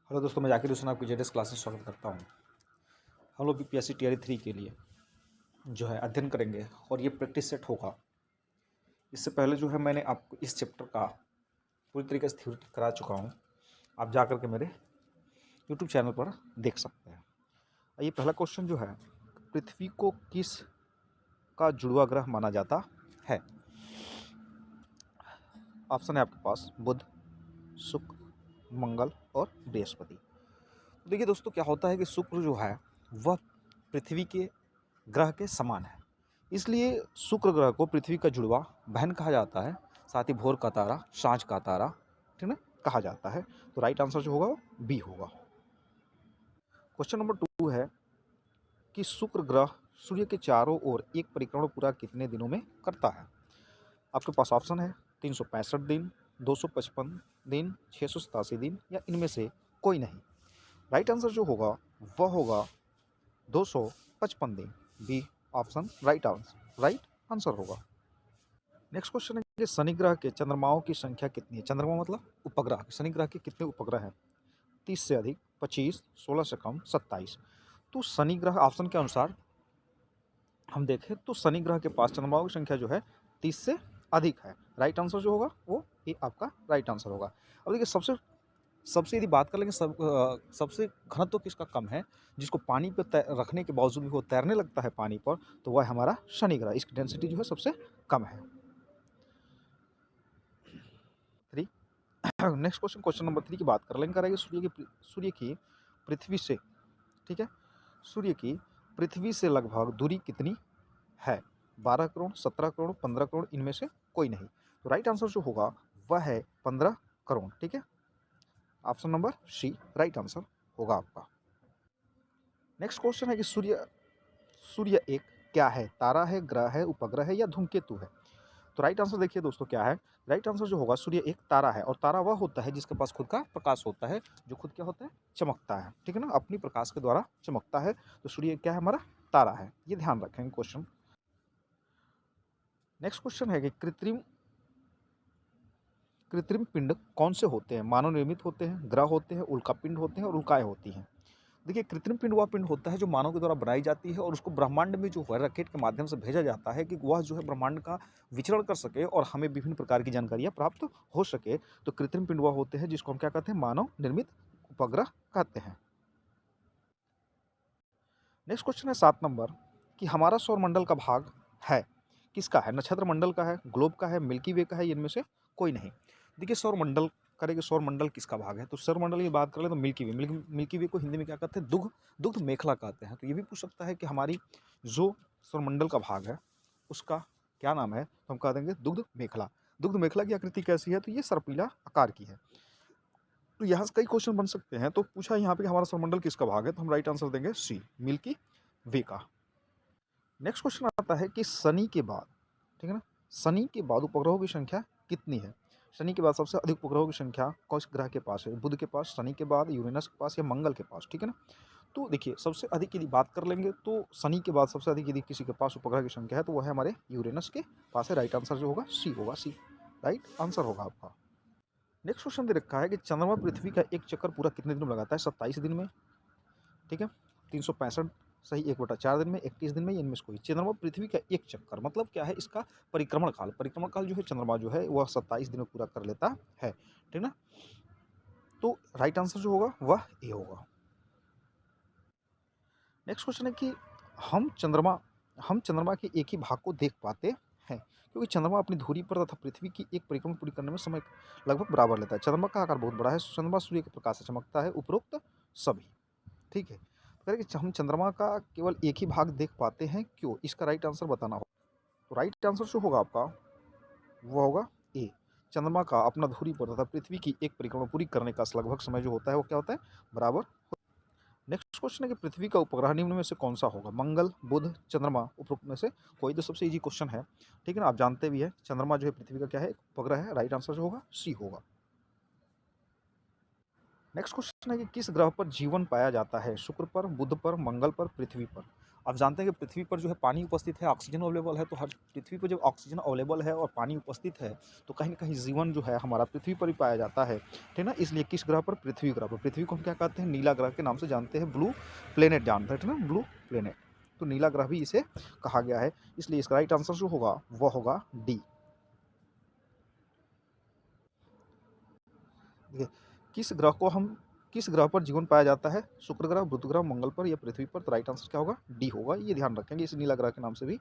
Hello दोस्तों, मैं जाकिर हुसैन आपकी जेडएस क्लासेस स्वागत करता हूँ। हम लोग बीपीएससी टीआरई 3 के लिए जो है अध्ययन करेंगे और ये प्रैक्टिस सेट होगा। इससे पहले जो है मैंने आपको इस चैप्टर का पूरी तरीके से थ्योरी करा चुका हूँ। आप जा कर के मेरे यूट्यूब चैनल पर देख सकते हैं। ये पहला क्वेश्चन जो है, पृथ्वी को किस का जुड़वा ग्रह माना जाता है? ऑप्शन है आपके पास बुध, शुक्र, मंगल और बृहस्पति। तो देखिए दोस्तों, क्या होता है कि शुक्र जो है वह पृथ्वी के ग्रह के समान है, इसलिए शुक्र ग्रह को पृथ्वी का जुड़वा बहन कहा जाता है। साथ ही भोर का तारा, सांझ का तारा, ठीक ना, कहा जाता है। तो राइट आंसर जो होगा वो बी होगा। क्वेश्चन नंबर 2 है कि शुक्र ग्रह सूर्य के चारों ओर एक परिक्रमा पूरा कितने दिनों में करता है? आपके पास ऑप्शन है 365 दिन, 255 दिन, 687 दिन या इनमें से कोई नहीं। राइट आंसर जो होगा वह होगा 255 दिन। बी ऑप्शन राइट आंसर होगा। नेक्स्ट क्वेश्चन है कि शनि ग्रह के चंद्रमाओं की संख्या कितनी है? चंद्रमा मतलब उपग्रह। शनि ग्रह के कितने उपग्रह हैं? 30 से अधिक, 25, 16 से कम, 27। तो शनि ग्रह ऑप्शन के अनुसार हम देखें तो शनि ग्रह के पास चंद्रमाओं की संख्या जो है 30 से अधिक है। राइट आंसर जो होगा वो ये आपका राइट आंसर होगा। अब देखिए, सबसे सबसे यदि बात कर लेंगे सबसे घनत्व किसका कम है, जिसको पानी पे रखने के बावजूद भी वो तैरने लगता है पानी पर, तो वह हमारा शनि ग्रह। इसकी डेंसिटी जो है सबसे कम है। 3 नेक्स्ट क्वेश्चन नंबर 3 की बात कर लेंगे। करेंगे सूर्य की पृथ्वी से, ठीक है, सूर्य की पृथ्वी से लगभग दूरी कितनी है? 12 करोड़, 17 करोड़, 15 करोड़, इनमें से कोई नहीं। तो राइट आंसर जो होगा वह है 15 करोड़। ठीक है, option number C right answer होगा आपका। नेक्स्ट क्वेश्चन है कि सूर्य सूर्य एक क्या है? तारा है, ग्रह है, उपग्रह है या धूमकेतु है? तो राइट आंसर देखिए दोस्तों क्या है। राइट आंसर जो होगा, सूर्य एक तारा है और तारा वह होता है जिसके पास खुद का प्रकाश होता है, जो खुद क्या होता है, चमकता है। ठीक है ना, अपनी प्रकाश के द्वारा चमकता है। तो सूर्य क्या है? हमारा तारा है। ये ध्यान रखेंगे क्वेश्चन। नेक्स्ट क्वेश्चन है कि कृत्रिम कृत्रिम पिंड कौन से होते हैं? मानव निर्मित होते हैं, ग्रह होते हैं, उल्का पिंड होते हैं और उल्काएं होती हैं। देखिए, कृत्रिम पिंड वह पिंड होता है जो मानव के द्वारा बनाई जाती है और उसको ब्रह्मांड में जो है रॉकेट के माध्यम से भेजा जाता है कि वह जो है ब्रह्मांड का विचरण कर सके और हमें विभिन्न प्रकार की जानकारियाँ प्राप्त हो सके। तो कृत्रिम पिंड वह होते हैं जिसको हम क्या कहते हैं? मानव निर्मित उपग्रह कहते हैं। नेक्स्ट क्वेश्चन है 7 नंबर कि हमारा सौरमंडल का भाग है किसका है? नक्षत्र मंडल का है, ग्लोब का है, मिल्की वे का है, इनमें से कोई नहीं। देखिए, सौरमंडल करेंगे, सौरमंडल किसका भाग है? तो सौरमंडल की बात करें तो मिल्की वे। मिल्की वे को हिंदी में क्या कहते हैं? दुग्ध दुग्ध मेखला कहते हैं। तो ये भी पूछ सकता है कि हमारी जो सौरमंडल का भाग है उसका क्या नाम है? तो हम कह देंगे दुग्ध मेखला। दुग्ध मेखला की आकृति कैसी है? तो ये सर्पिला आकार की है। तो यहाँ से कई क्वेश्चन बन सकते हैं। तो पूछा यहाँ पे कि हमारा सौरमंडल किसका भाग है, तो हम राइट आंसर देंगे सी, मिल्की वे का। नेक्स्ट क्वेश्चन आता है कि शनि के बाद, ठीक है ना, शनि के बाद उपग्रहों की संख्या कितनी है? शनि के बाद सबसे अधिक उपग्रहों की संख्या कौन ग्रह के पास है? बुध के पास, शनि के बाद, यूरेनस के पास या मंगल के पास? ठीक है ना। तो देखिए, सबसे अधिक यदि बात कर लेंगे तो शनि के बाद सबसे अधिक यदि किसी के पास उपग्रह की संख्या है तो वह है हमारे यूरेनस के पास है। राइट आंसर जो होगा सी होगा, सी राइट आंसर होगा आपका। नेक्स्ट क्वेश्चन दे रखा है कि चंद्रमा पृथ्वी का एक चक्कर पूरा कितने दिन में लगाता है? 27 दिन में, ठीक है, 365 सही 1/4 दिन में, 21 दिन में, या इनमें से कोई। चंद्रमा पृथ्वी का एक चक्कर मतलब क्या है? इसका परिक्रमण काल जो है चंद्रमा जो है वह 27 दिन में पूरा कर लेता है। ठीक ना। तो राइट आंसर जो होगा वह ए होगा। नेक्स्ट क्वेश्चन है कि हम चंद्रमा हम चंद्रमा के एक ही भाग को देख पाते हैं, क्योंकि चंद्रमा अपनी धुरी पर तथा पृथ्वी की एक परिक्रमा पूरी करने में समय लगभग बराबर लेता है। चंद्रमा का आकार बहुत बड़ा है, चंद्रमा सूर्य के प्रकाश से चमकता है, उपरोक्त सभी। ठीक है, तो कह रहे कि हम चंद्रमा का केवल एक ही भाग देख पाते हैं, क्यों? इसका राइट आंसर बताना होगा। तो राइट आंसर जो होगा आपका वो होगा ए। चंद्रमा का अपना धुरी पर तथा पृथ्वी की एक परिक्रमा पूरी करने का लगभग समय जो होता है वो क्या होता है? बराबर। नेक्स्ट क्वेश्चन है कि पृथ्वी का उपग्रह निम्न में से कौन सा होगा? मंगल, बुध, चंद्रमा, उपरोक्त में से कोई। तो सबसे इजी क्वेश्चन है, ठीक है ना, आप जानते भी है चंद्रमा जो है पृथ्वी का क्या है? उपग्रह है। राइट आंसर जो होगा सी होगा। नेक्स्ट क्वेश्चन है कि किस ग्रह पर जीवन पाया जाता है? शुक्र पर, बुध पर, मंगल पर, पृथ्वी पर? आप जानते हैं कि पृथ्वी पर जो है पानी उपस्थित है, ऑक्सीजन अवेलेबल है, तो हर पृथ्वी पर जब ऑक्सीजन अवेलेबल है और पानी उपस्थित है, तो कहीं न कहीं जीवन जो है हमारा पृथ्वी पर ही पाया जाता है, ठीक है ना? इसलिए किस ग्रह पर? पृथ्वी ग्रह पर। पृथ्वी को हम क्या कहते हैं? नीला ग्रह के नाम से जानते हैं, ब्लू प्लैनेट जानते हैं, ठीक है ना? Blue planet. तो नीला ग्रह भी इसे कहा गया है, इसलिए इसका राइट आंसर जो होगा, वो होगा डी। देखिए, किस ग्रह पर जीवन पाया जाता है? शुक्र ग्रह, बुध ग्रह, मंगल पर या पृथ्वी पर? तो राइट आंसर क्या होगा? डी होगा। ये ध्यान रखेंगे इस नीला ग्रह के नाम से भी।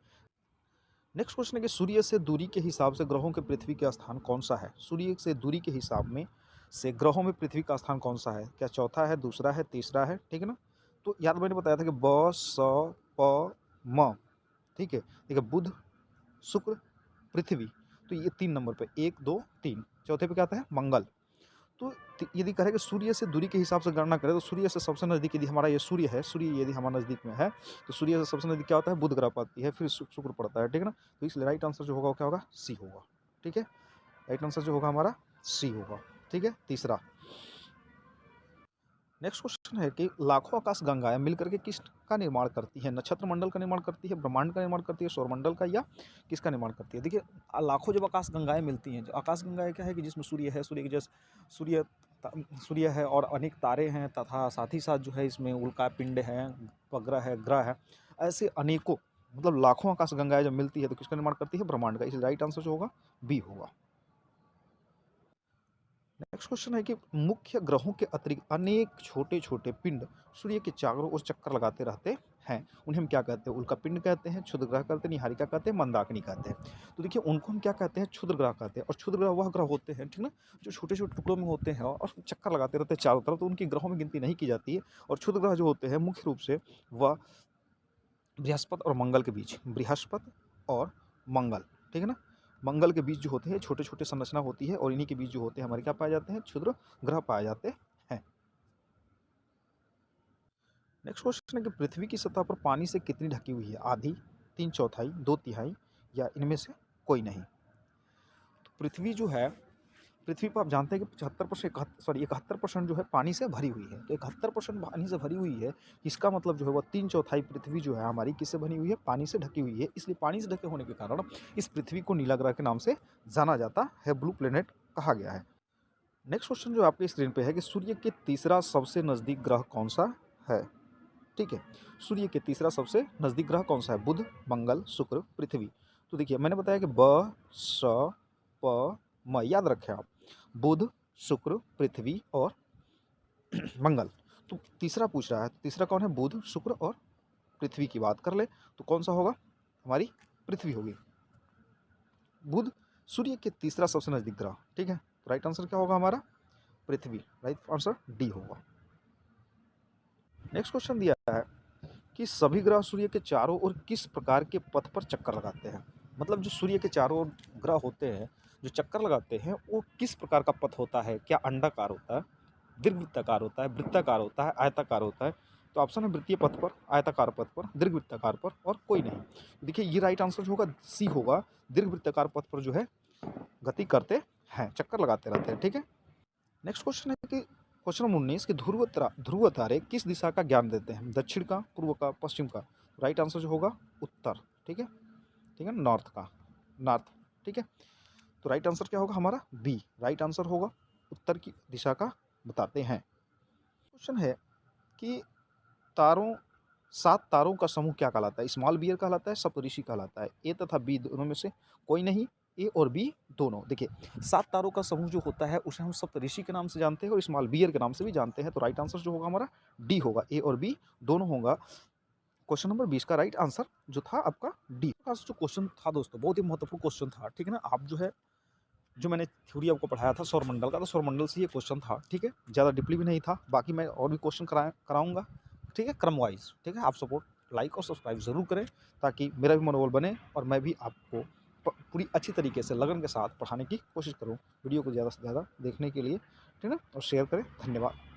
नेक्स्ट क्वेश्चन है कि सूर्य से दूरी के हिसाब से ग्रहों के पृथ्वी का स्थान कौन सा है? सूर्य से दूरी के हिसाब में से ग्रहों में पृथ्वी का स्थान कौन सा है? क्या चौथा है, दूसरा है, तीसरा है? ठीक है ना? तो याद मैंने बताया था कि ब, स, प, म, ठीक है? देखिए बुध, शुक्र, पृथ्वी, तो ये 3 नंबर पे 1, 2, 3। चौथे पे क्या आता है? मंगल। तो यदि कहें कि सूर्य से दूरी के हिसाब से गणना करें, तो सूर्य से सबसे नज़दीक यदि हमारा ये सूर्य है, सूर्य यदि हमारा नज़दीक में है, तो सूर्य से सबसे नज़दीक क्या होता है? बुध ग्रह पड़ती है, फिर शुक्र पड़ता है, ठीक है ना? तो इसलिए राइट आंसर जो होगा वो क्या होगा? सी होगा, ठीक है? राइट आंसर जो होगा हमारा सी होगा, ठीक है? तीसरा नेक्स्ट क्वेश्चन है कि लाखों आकाश गंगाएं मिलकर के किसका निर्माण करती हैं? नक्षत्र मंडल का निर्माण करती है, ब्रह्मांड का निर्माण करती है, सौरमंडल का, या किसका निर्माण करती है? देखिए लाखों जब आकाश गंगाएं मिलती हैं, जो आकाश गंगाएं क्या है कि जिसमें सूर्य है, सूर्य के जैसे सूर्य सूर्य है और अनेक तारे हैं, तथा साथ ही साथ जो है इसमें उल्का पिंड है, उपग्रह है, ग्रह है, ऐसे अनेकों, मतलब लाखों आकाश गंगाएं जब मिलती है तो किसका निर्माण करती है? ब्रह्मांड का। इसलिए राइट आंसर जो होगा बी होगा। नेक्स्ट क्वेश्चन है कि मुख्य ग्रहों के अतिरिक्त अनेक छोटे-छोटे पिंड सूर्य के चारों ओर चक्कर लगाते रहते हैं। उन्हें हम क्या कहते हैं? उल्का पिंड कहते हैं, क्षुद्र ग्रह कहते हैं, निहारिका कहते हैं, मंदाकिनी कहते हैं। तो देखिए उनको हम क्या कहते हैं? क्षुद्र ग्रह कहते हैं। और क्षुद्र ग्रह वह ग्रह होते हैं, ठीक ना? जो छोटे-छोटे टुकड़ों में होते हैं और चक्कर लगाते रहते हैं चारों तरफ, तो उनकी ग्रहों में गिनती नहीं की जाती है। और क्षुद्र ग्रह जो होते हैं मुख्य रूप से वह बृहस्पति और मंगल के बीच, बृहस्पति और मंगल, ठीक है ना? मंगल के बीच जो होते हैं छोटे-छोटे संरचना होती है और इन्हीं के बीच जो होते हैं हमारे क्या पाए जाते हैं? क्षुद्र ग्रह पाए जाते हैं। नेक्स्ट क्वेश्चन है कि पृथ्वी की सतह पर पानी से कितनी ढकी हुई है? आधी, 3/4, 2/3 या इनमें से कोई नहीं? तो पृथ्वी जो है, पृथ्वी पर आप जानते हैं कि 71% जो है पानी से भरी हुई है। तो 71% पानी से भरी हुई है, इसका मतलब जो है वह 3/4 पृथ्वी जो है हमारी किससे बनी हुई है? पानी से ढकी हुई है। इसलिए पानी से ढके होने के कारण इस पृथ्वी को नीला ग्रह के नाम से जाना जाता है, ब्लू प्लैनेट कहा गया है। नेक्स्ट क्वेश्चन जो आपकी स्क्रीन पे है कि सूर्य के तीसरा सबसे नज़दीक ग्रह कौन-सा है? ठीक है, सूर्य के तीसरा सबसे नज़दीक ग्रह कौन-सा है? बुध, मंगल, शुक्र, पृथ्वी। तो देखिए मैंने बताया कि ब, स, प, म, याद रखें आप। बुध, शुक्र, पृथ्वी और मंगल। तो तीसरा पूछ रहा है, तीसरा कौन है? बुध, शुक्र और पृथ्वी की बात कर ले तो कौन सा होगा? हमारी पृथ्वी होगी। बुध सूर्य के तीसरा सबसे नज़दीक ग्रह, ठीक है? तो राइट आंसर क्या होगा हमारा? पृथ्वी। राइट आंसर डी होगा। नेक्स्ट क्वेश्चन दिया है कि सभी ग्रह सूर्य के चारों ओर किस प्रकार के पथ पर चक्कर लगाते हैं? मतलब जो सूर्य के चारों ओर ग्रह होते हैं, जो चक्कर लगाते हैं, वो किस प्रकार का पथ होता है? क्या अंडाकार होता है, दीर्घवृत्ताकार होता है, वृत्ताकार होता है, आयताकार होता है? तो ऑप्शन है वृत्तीय पथ पर, आयताकार पथ पर, दीर्घवृत्ताकार पर और कोई नहीं। देखिए ये राइट आंसर जो होगा सी होगा, दीर्घवृत्ताकार पथ पर जो है गति करते हैं, चक्कर लगाते रहते हैं, ठीक है? नेक्स्ट क्वेश्चन है कि क्वेश्चन नंबर 19 कि ध्रुव तारे किस दिशा का ज्ञान देते हैं? दक्षिण का, पूर्व का, पश्चिम का? राइट आंसर जो होगा उत्तर, ठीक है? ठीक है, नॉर्थ का, नॉर्थ, ठीक है? तो राइट आंसर क्या होगा हमारा? बी। राइट आंसर होगा उत्तर की दिशा का बताते हैं। क्वेश्चन है कि तारों 7 तारों का समूह क्या कहलाता है? स्मॉल बियर कहलाता है, सप्तऋषि कहलाता है? ए तथा बी दोनों में से कोई नहीं, ए और बी दोनों। देखिए 7 तारों का समूह जो होता है उसे हम सप्तऋषि के नाम से जानते हैं और स्मॉल बियर के नाम से भी जानते हैं। तो राइट आंसर जो होगा हमारा डी होगा, ए और बी दोनों होगा। क्वेश्चन नंबर 20 का राइट आंसर जो था आपका डी। जो क्वेश्चन था दोस्तों बहुत ही महत्वपूर्ण क्वेश्चन था, ठीक है ना? आप जो है जो मैंने थ्योरी आपको पढ़ाया था सौरमंडल का, तो सौरमंडल से ये क्वेश्चन था, ठीक है? ज़्यादा डीपली भी नहीं था, बाकी मैं और भी क्वेश्चन कराऊंगा, ठीक है, क्रम वाइज, ठीक है? आप सपोर्ट लाइक और सब्सक्राइब ज़रूर करें ताकि मेरा भी मनोबल बने और मैं भी आपको पूरी अच्छी तरीके से लगन के साथ पढ़ाने की कोशिश करूँ। वीडियो को ज़्यादा से ज़्यादा देखने के लिए, ठीक है ना? और शेयर करें। धन्यवाद।